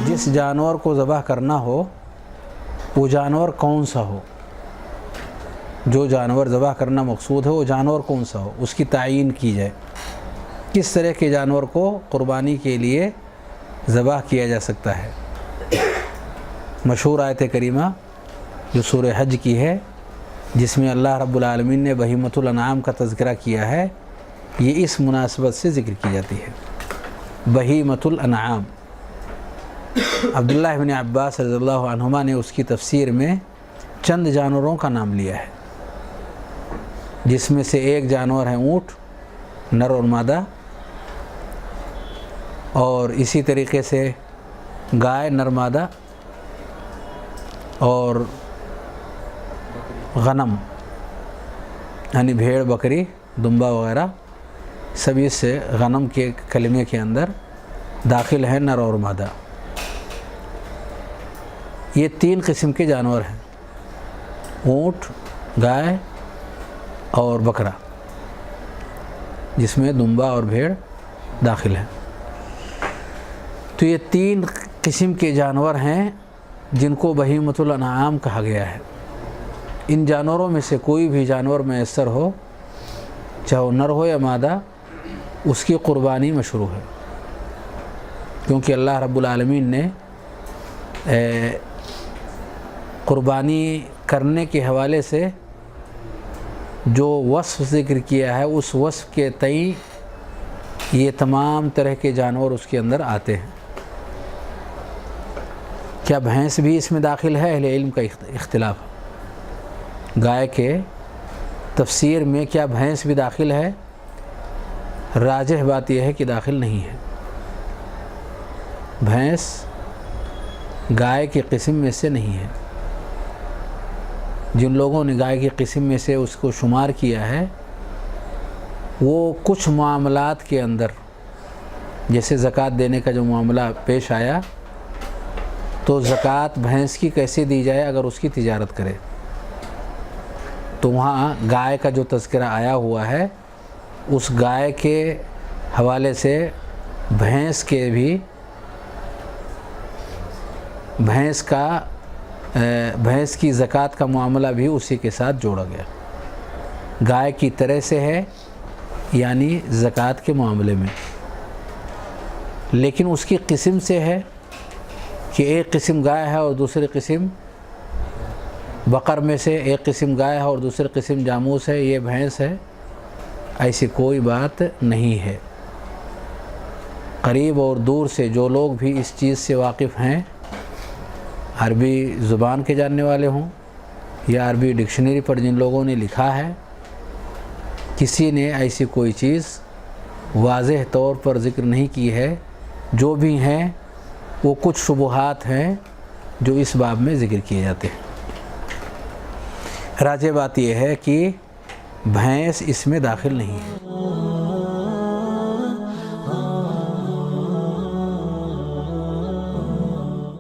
جس جانور کو ذبح کرنا ہو وہ جانور کون سا ہو، جو جانور ذبح کرنا مقصود ہے وہ جانور کون سا ہو، اس کی تعین کی جائے۔ کس طرح کے جانور کو قربانی کے لیے ذبح کیا جا سکتا ہے۔ مشہور آیت کریمہ جو سورہ حج کی ہے، جس میں اللہ رب العالمین نے بہیمۃ الانعام کا تذکرہ کیا ہے، یہ اس مناسبت سے ذکر کی جاتی ہے۔ بہیمۃ الانعام، عبداللہ بن عباس رضی اللہ عنہما نے اس کی تفسیر میں چند جانوروں کا نام لیا ہے، جس میں سے ایک جانور ہے اونٹ، نر اور مادہ، اور اسی طریقے سے گائے نر مادہ، اور غنم یعنی بھیڑ بکری دمبا وغیرہ سب اس سے غنم کے کلمے کے اندر داخل ہیں، نر اور مادہ۔ یہ تین قسم کے جانور ہیں، اونٹ، گائے اور بکرا، جس میں دمبا اور بھیڑ داخل ہیں۔ تو یہ تین قسم کے جانور ہیں جن کو بہیمۃ الانعام کہا گیا ہے۔ ان جانوروں میں سے کوئی بھی جانور میسر ہو، چاہے وہ نر ہو یا مادہ، اس کی قربانی مشروع ہے، کیونکہ اللہ رب العالمین نے قربانی کرنے کے حوالے سے جو وصف ذکر کیا ہے، اس وصف کے تئیں یہ تمام طرح کے جانور اس کے اندر آتے ہیں۔ کیا بھینس بھی اس میں داخل ہے؟ اہل علم کا اختلاف ہے۔ گائے کے تفسیر میں کیا بھینس بھی داخل ہے؟ راجح بات یہ ہے کہ داخل نہیں ہے۔ بھینس گائے کی قسم میں سے نہیں ہے۔ جن لوگوں نے گائے کی قسم میں سے اس کو شمار کیا ہے، وہ کچھ معاملات کے اندر، جیسے زکوٰۃ دینے کا جو معاملہ پیش آیا، تو زکوٰۃ بھینس کی کیسے دی جائے اگر اس کی تجارت کرے، تو وہاں گائے کا جو تذکرہ آیا ہوا ہے، اس گائے کے حوالے سے بھینس کے بھی بھینس کی زکوٰۃ کا معاملہ بھی اسی کے ساتھ جوڑا گیا۔ گائے کی طرح سے ہے یعنی زکوٰۃ کے معاملے میں، لیکن اس کی قسم سے ہے کہ ایک قسم گائے ہے اور دوسری قسم بقر میں سے ایک قسم گائے ہے اور دوسری قسم جاموس ہے، یہ بھینس ہے، ایسی کوئی بات نہیں ہے۔ قریب اور دور سے جو لوگ بھی اس چیز سے واقف ہیں، عربی زبان کے جاننے والے ہوں یا عربی ڈکشنری پر جن لوگوں نے لکھا ہے، کسی نے ایسی کوئی چیز واضح طور پر ذکر نہیں کی ہے۔ جو بھی ہیں وہ کچھ شبہات ہیں جو اس باب میں ذکر کیے جاتے ہیں۔ راجح بات یہ ہے کہ بھینس اس میں داخل نہیں ہے۔